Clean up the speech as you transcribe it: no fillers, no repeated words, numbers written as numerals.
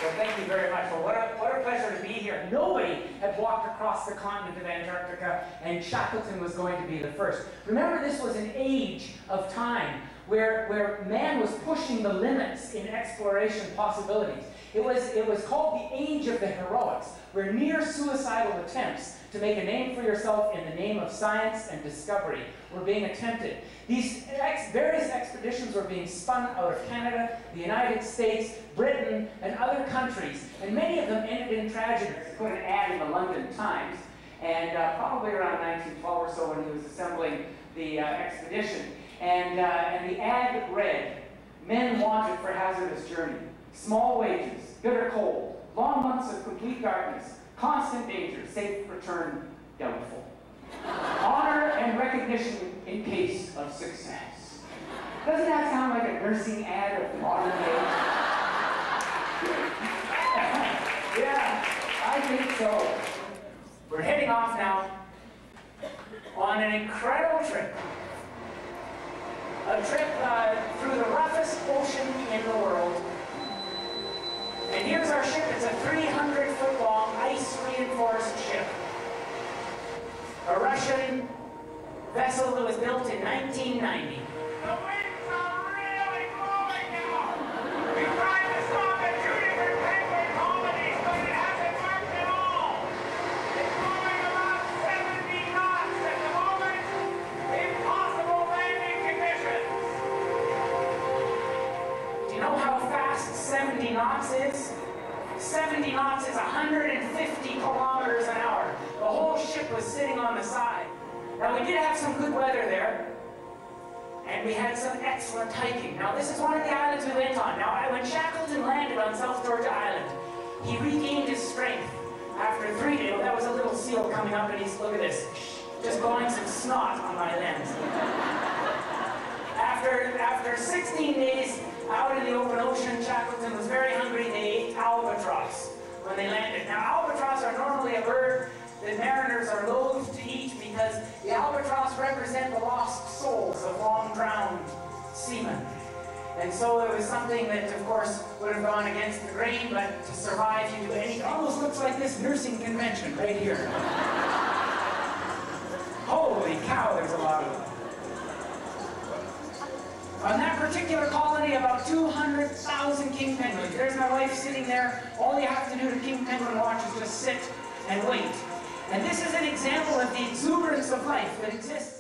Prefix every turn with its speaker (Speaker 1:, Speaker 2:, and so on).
Speaker 1: Well, thank you very much. Well, what a pleasure to be here. Nobody had walked across the continent of Antarctica, and Shackleton was going to be the first. Remember, this was an age of time where man was pushing the limits in exploration possibilities. It was called the Age of the Heroics, where near suicidal attempts to make a name for yourself in the name of science and discovery were being attempted. These various expeditions were being spun out of Canada, the United States, Britain, and other countries, and many of them ended in tragedy. He put an ad in the London Times, and probably around 1912 or so when he was assembling the expedition. And the ad read, "Men wanted for hazardous journey, small wages, bitter cold, long months of complete darkness, constant danger, safe return doubtful. Honor and recognition in case of success." Doesn't that sound like a nursing ad of modern day? Yeah, I think so. We're heading off now on an incredible trip. A trip through the roughest ocean in the world. And here's our ship. It's a 300-foot-long, ice-reinforced ship. A Russian vessel that was built in 1990.
Speaker 2: The winds are really blowing now. We tried to stop at 2 different penguin colonies, but it hasn't worked at all. It's blowing about 70 knots at the moment. Impossible landing conditions.
Speaker 1: Do you know how fast 70 knots is? 70 knots is 150 kilometers an hour. The whole ship was sitting on the side. Now, we did have some good weather there, and we had some excellent hiking. Now, this is one of the islands we went on. Now, when Shackleton landed on South Georgia Island, he regained his strength after 3 days. That was a little seal coming up, and he's, look at this, just blowing some snot on my lens. After 16 days out in the open ocean, Shackleton was very hungry. They ate albatross when they landed. Now, albatross are normally a bird that mariners are loath to eat because the albatross represent the lost souls of long-drowned seamen. And so it was something that, of course, would have gone against the grain, but to survive, you do anything. It almost looks like this nursing convention right here. Holy cow, there's a lot of them. On that particular colony, about 200,000 king penguins. There's my wife sitting there. All you have to do to king penguin watch is just sit and wait. And this is an example of the exuberance of life that exists